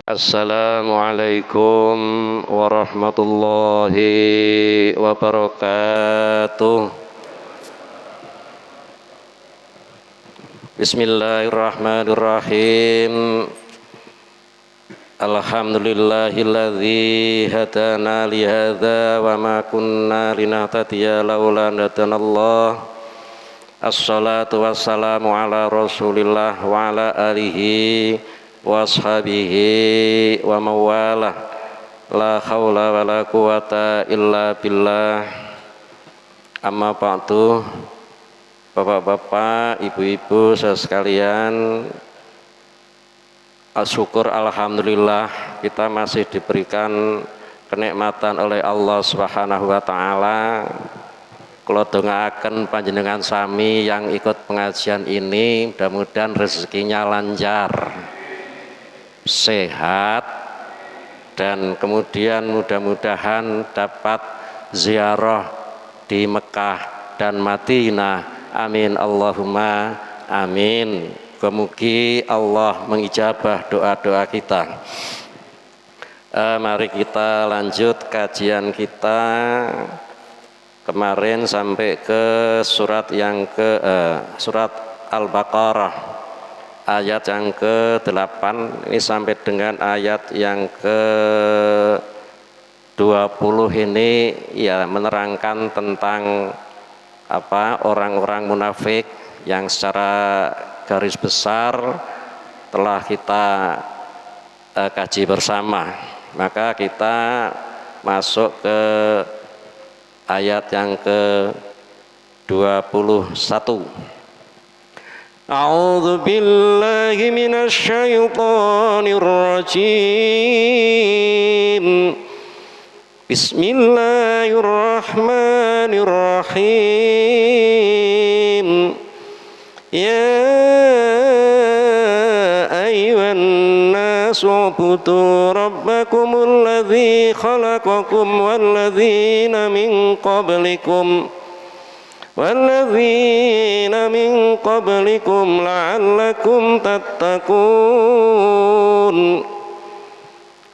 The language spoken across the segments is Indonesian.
Assalamualaikum warahmatullahi wabarakatuh. Bismillahirrahmanirrahim. Alhamdulillahilladzi hadana li hadza wa ma kunna linahtadiya laula an hadanallah. Assalatu wassalamu ala Rasulillah wa ala alihi wa ashabihi wa mawalah. La haula wa la quwata illa billah. Amma ba'du. Bapak-bapak, ibu-ibu sekalian, syukur alhamdulillah kita masih diberikan kenikmatan oleh Allah Subhanahu wa taala. Kula dongaaken panjenengan sami yang ikut pengajian ini, mudah-mudahan rezekinya lancar, sehat, dan kemudian mudah-mudahan dapat ziarah di Mekah dan Madinah. Amin Allahumma amin. Mugi Allah mengijabah doa-doa kita. Mari kita lanjut kajian kita. Kemarin sampai ke surat yang surat Al-Baqarah ayat yang ke-8, ini sampai dengan ayat yang ke-20 ini ya menerangkan tentang orang-orang munafik yang secara garis besar telah kita kaji bersama. Maka kita masuk ke ayat yang ke-21. A'udzu billahi minasy syaithanir rajim. Bismillahirrahmanirrahim. Ya ayyuhan nasu ubudu rabbakumul ladzi khalaqakum walladzina min qablikum la'allakum tattaqun.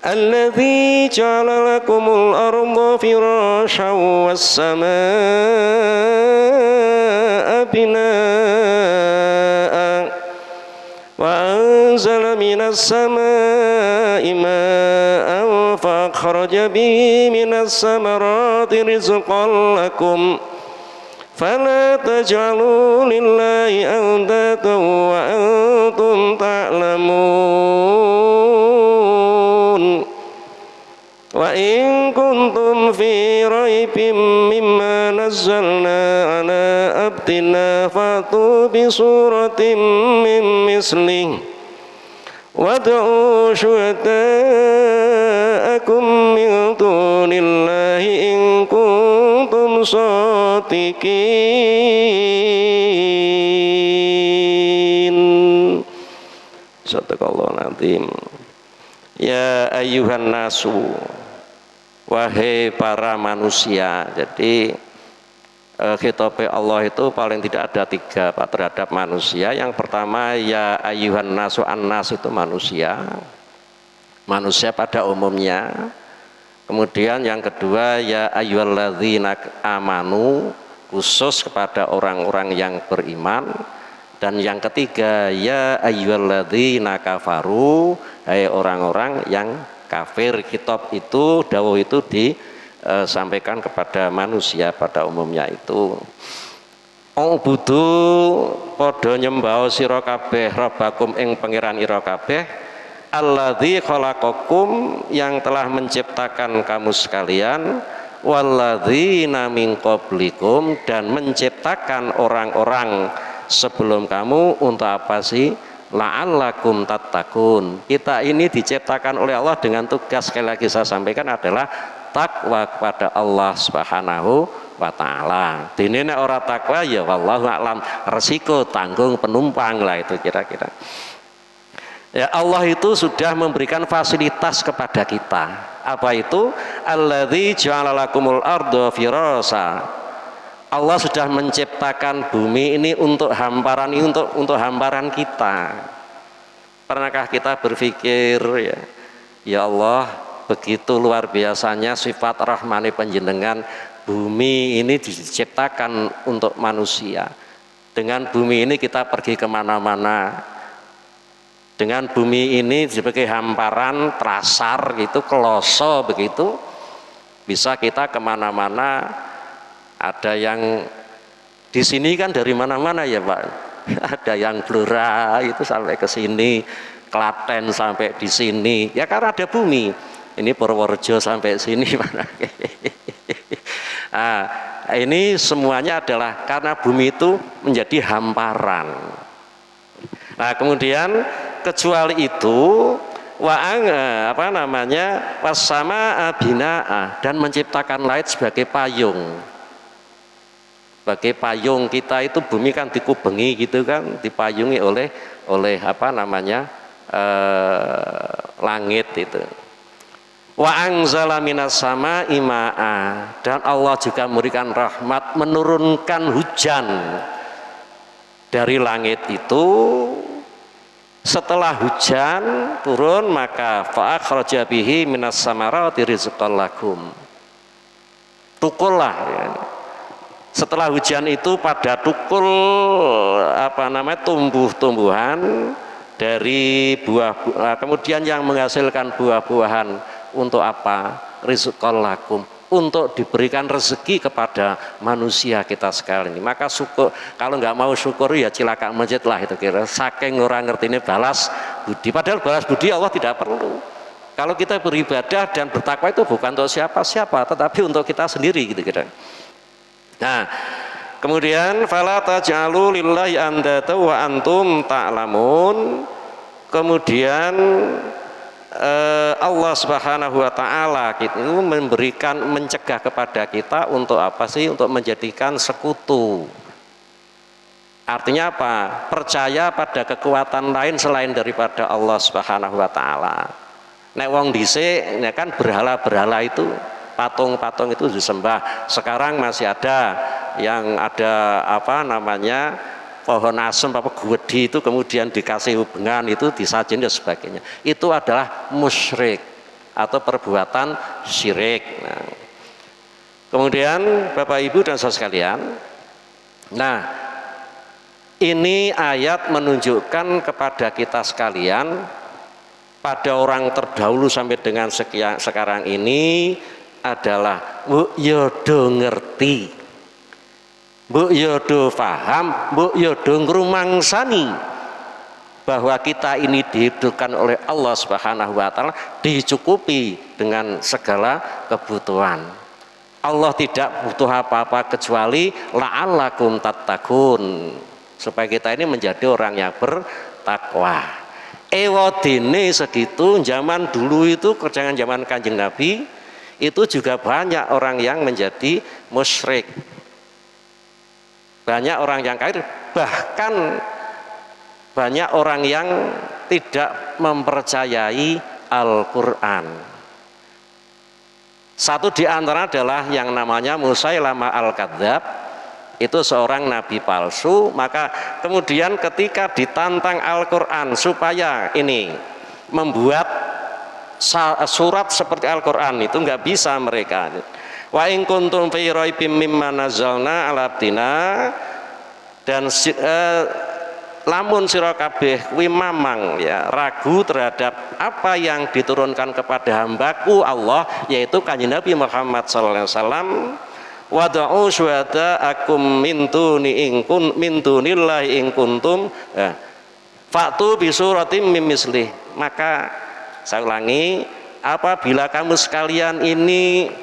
Alladzi ja'ala lakumul arda firasyan was samaa'a binaa'a wa anzala minas samaa'i maa'an fa akhraja bihi minas samarati rizqan lakum fala taj'alu lillahi andatan wa antum ta'lamun. Wa in kuntum fi raibin mimma nazzalna ala abdina fatu bi suratin min mislihi wad'u syuhada'akum min dunillahi in kuntum shadiqin. Sadaqallahu azim. Ya ayyuhan nasu, wahai para manusia. Jadi khitabe Allah itu paling tidak ada 3 Pak terhadap manusia. Yang pertama ya ayyuhan nasu, an-nas itu manusia pada umumnya. Kemudian yang kedua ya ayyuhalladzina amanu, khusus kepada orang-orang yang beriman. Dan yang ketiga ya ayyuhalladzina kafaru, hai orang-orang yang kafir. Kitab itu, dawuh itu disampaikan kepada manusia pada umumnya itu. Ubudu padha nyembah sira kabeh rabbakum ing pangeran ira kabeh alladzi khalaqakum, yang telah menciptakan kamu sekalian, walladzina min qablikum, dan menciptakan orang-orang sebelum kamu. Untuk apa sih? La'allakum tattaqun. Kita ini diciptakan oleh Allah dengan tugas, sekali lagi saya sampaikan, adalah takwa kepada Allah Subhanahu wa taala. Dene nek ora takwa ya wallahu a'lam, resiko tanggung penumpang lah itu kira-kira. Ya Allah itu sudah memberikan fasilitas kepada kita. Apa itu? Alladzi ja'ala lakumul arda firasa. Allah sudah menciptakan bumi ini untuk hamparan ini, untuk hamparan kita. Pernahkah kita berpikir ya, Ya Allah, begitu luar biasanya sifat rahmani panjenengan. Bumi ini diciptakan untuk manusia. Dengan bumi ini kita pergi kemana-mana. Dengan bumi ini sebagai hamparan terasar gitu, keloso begitu, bisa kita kemana-mana. Ada yang di sini kan dari mana-mana ya Pak. Ada yang Blora itu sampai ke sini, Klaten sampai di sini. Ya karena ada bumi. Ini Purworejo sampai sini mana. Nah, ini semuanya adalah karena bumi itu menjadi hamparan. Nah, kemudian kecuali itu wasama binaa, dan menciptakan langit sebagai payung. Sebagai payung kita itu bumi kan dikubengi gitu kan, dipayungi oleh langit itu. Wa anzala minas sama'i ma'a, dan Allah juga memberikan rahmat, menurunkan hujan dari langit itu. Setelah hujan turun maka fa'akhraja bihi minas samarati rizqan lakum. Tukullah ya. Setelah hujan itu pada tukul tumbuh-tumbuhan dari buah, kemudian yang menghasilkan buah-buahan. Untuk apa? Rizqan lakum, untuk diberikan rezeki kepada manusia kita sekalian. Maka syukur, kalau nggak mau syukur ya cilaka masjid lah itu kira. Saking orang ngerti ini balas budi, padahal balas budi Allah tidak perlu. Kalau kita beribadah dan bertakwa itu bukan untuk siapa-siapa, tetapi untuk kita sendiri gitu kira. Nah, kemudian fala taj'alu lillahi andata wa antum ta'lamun. Kemudian Allah Subhanahu wa taala itu mencegah kepada kita untuk apa sih? Untuk menjadikan sekutu. Artinya apa? Percaya pada kekuatan lain selain daripada Allah Subhanahu wa taala. Nek wong dhisik kan berhala-berhala itu, patung-patung itu disembah. Sekarang masih ada yang ada pohon asem gwedi itu kemudian dikasih hubungan itu disajin dan sebagainya. Itu adalah musyrik atau perbuatan syirik. Nah, kemudian Bapak Ibu dan saudara sekalian, nah ini ayat menunjukkan kepada kita sekalian, pada orang terdahulu sampai dengan sekarang ini adalah mbok yodo ngerti, mbok yodo paham, mbok yodo ngrumangsani bahwa kita ini dihidupkan oleh Allah Subhanahu wa taala, dicukupi dengan segala kebutuhan. Allah tidak butuh apa-apa kecuali la'allakum tattaqun, supaya kita ini menjadi orang yang bertakwa. Ewadene segitu, zaman dulu itu kerjaan zaman Kanjeng Nabi itu juga banyak orang yang menjadi musyrik. Banyak orang yang kafir, bahkan banyak orang yang tidak mempercayai Al-Quran. Satu di antara adalah yang namanya Musailamah Al-Kadzab, itu seorang nabi palsu. Maka kemudian ketika ditantang Al-Quran supaya ini membuat surat seperti Al-Quran, itu nggak bisa mereka. Wa in kuntum fi raibim mimma nazzalna ala abdina, dan lamun sira kabeh kuwi mamang ya ragu terhadap apa yang diturunkan kepada hambaku Allah, yaitu Kanjeng Nabi Muhammad sallallahu alaihi wasallam, wada'u syuhada'akum min dunillahi in kuntum fa'tu bi suratim mim mislih. Maka saya ulangi, apabila kamu sekalian ini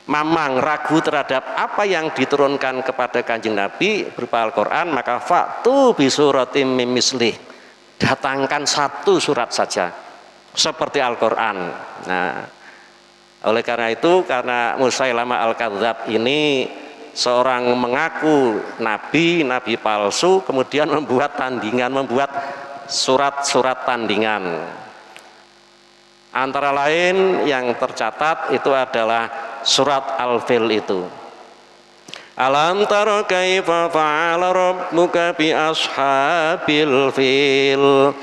mamang ragu terhadap apa yang diturunkan kepada Kanjeng Nabi berupa Al-Quran, maka fa'tu bi suratim mim mislih, datangkan satu surat saja seperti Al-Quran. Nah, oleh karena itu, karena Musailamah Al-Kadzab ini seorang mengaku nabi palsu, kemudian membuat surat-surat tandingan. Antara lain yang tercatat itu adalah surat Al-Fil itu. Alam tara kaifa fa'ala rabbuka bi ashabil fil.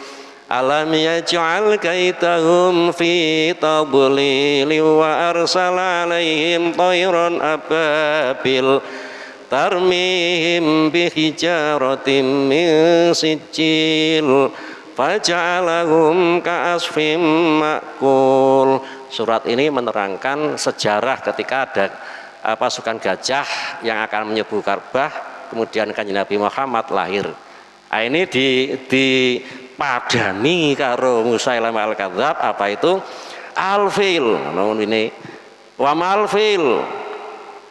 alam yaj'al kaitahum fi tadlil wa arsala alaihim tayran ababil tarmihim bihijaratin min sijil faja'alahum ka'asfim ma'kul. Surat ini menerangkan sejarah ketika ada pasukan gajah yang akan menyerbu Ka'bah, kemudian Kanjeng Nabi Muhammad lahir. Nah, ini dipadani karo Musailamah al-Kadzab, apa itu? Al-fil. Ini wa mal fil.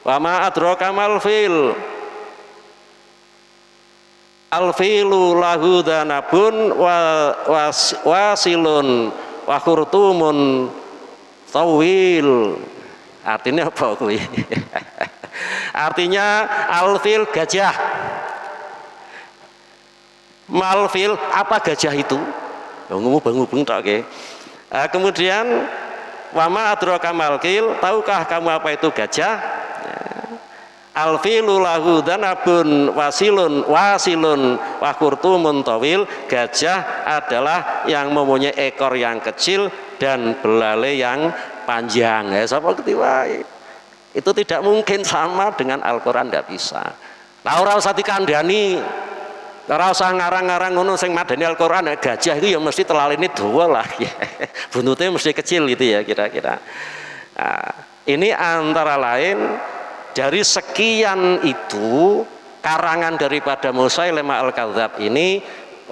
Wa ma adraka mal fil. Al-filu lahu danabun wasilun wa khurtumun tawil. Artinya apa kuwi? Artinya al-fil gajah. Malfil apa gajah itu? Ngubeng-ngubeng tak ke. Kemudian wama adraka malkil, tahukah kamu apa itu gajah? Alfilu lahu danabun wasilun wa khurtumun tawil. Gajah adalah yang mempunyai ekor yang kecil dan belalai yang panjang. Sapa ketiwai. Itu tidak mungkin sama dengan Al-Qur'an, tidak bisa. Nah, ora usah dikandani. Ora usah ngarang-ngarang ngono sing madani Al-Qur'an. Gajah itu ya mesti telaline dawa lah. Buntutnya mesti kecil gitu ya kira-kira. Nah, ini antara lain dari sekian itu karangan daripada Musailamah al-Kadzab ini,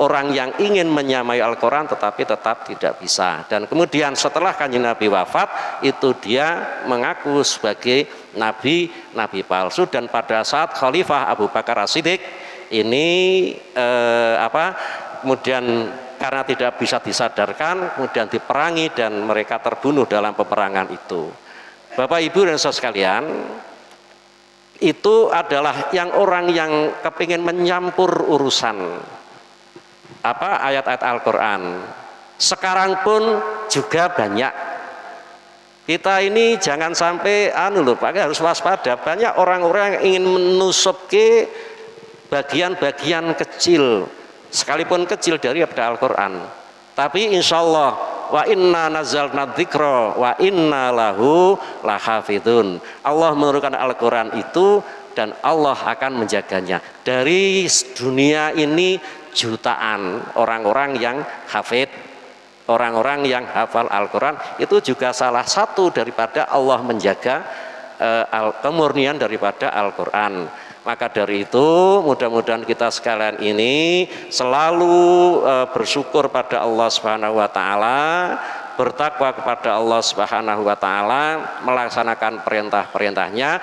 orang yang ingin menyamai Al-Qur'an tetapi tetap tidak bisa. Dan kemudian setelah Kanjeng Nabi wafat, itu dia mengaku sebagai nabi palsu. Dan pada saat Khalifah Abu Bakar As-Siddiq ini kemudian karena tidak bisa disadarkan, kemudian diperangi dan mereka terbunuh dalam peperangan itu. Bapak Ibu dan saudara sekalian, itu adalah yang orang yang kepingin menyampur urusan ayat-ayat Al-Quran. Sekarang pun juga banyak. Kita ini jangan sampai harus waspada. Banyak orang-orang yang ingin menusuk ke bagian-bagian kecil, sekalipun kecil dari Al-Quran. Tapi insya Allah, wa inna nazzalna dzikra wa inna lahu lahafidun. Allah menurunkan Al-Quran itu dan Allah akan menjaganya. Dari dunia ini jutaan orang-orang yang hafid, orang-orang yang hafal Al-Quran. Itu juga salah satu daripada Allah menjaga kemurnian daripada Al-Quran. Maka dari itu mudah-mudahan kita sekalian ini selalu bersyukur pada Allah Subhanahu wa taala, bertakwa kepada Allah Subhanahu wa taala, melaksanakan perintah-perintahnya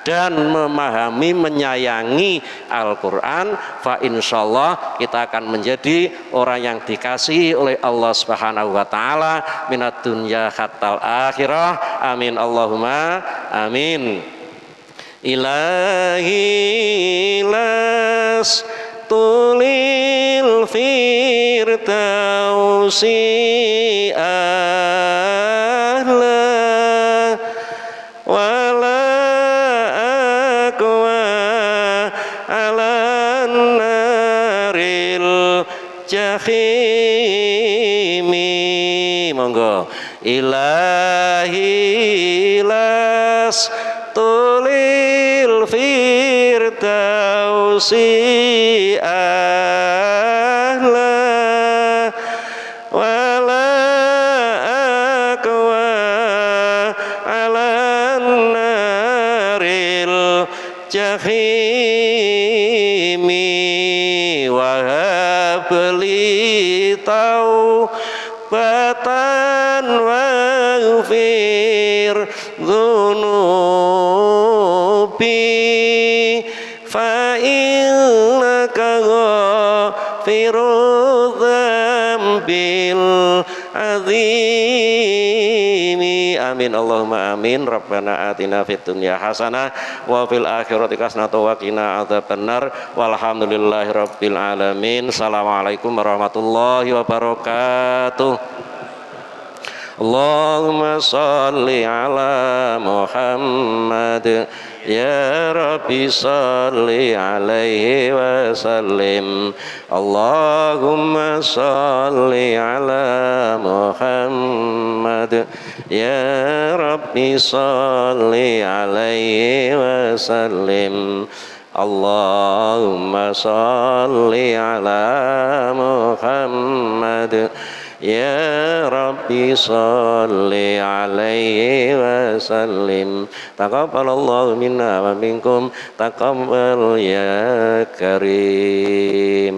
dan memahami, menyayangi Al-Qur'an. Fa insyaallah kita akan menjadi orang yang dikasihi oleh Allah Subhanahu wa taala minad dunya hatal akhirah. Amin Allahumma amin. Ilahi las tulil firdausi ahla wala aqwa ala naril jahimi. Monggo. Ilahi las tulil firdausi ahla wala aqwa ala naril jahimi wa habli taubatan wa ghfir dhunubi fa innaka ghafirudz dzambil azimi. Amin Allahumma amin. Rabbana atina fid dunya hasanah wa fil akhirati hasanah wa qina adzabannar. Walhamdulillahi rabbil alamin. Assalamualaikum warahmatullahi wabarakatuh. Allahumma salli ala Muhammad ya Rabbi salli alaihi wasallim. Allahumma salli ala Muhammad ya Rabbi salli alaihi wasallim. Allahumma salli ala Muhammad ya Rabbi salli alaihi wasallim. Taqabbalallahu minna wa minkum, taqabbal ya karim.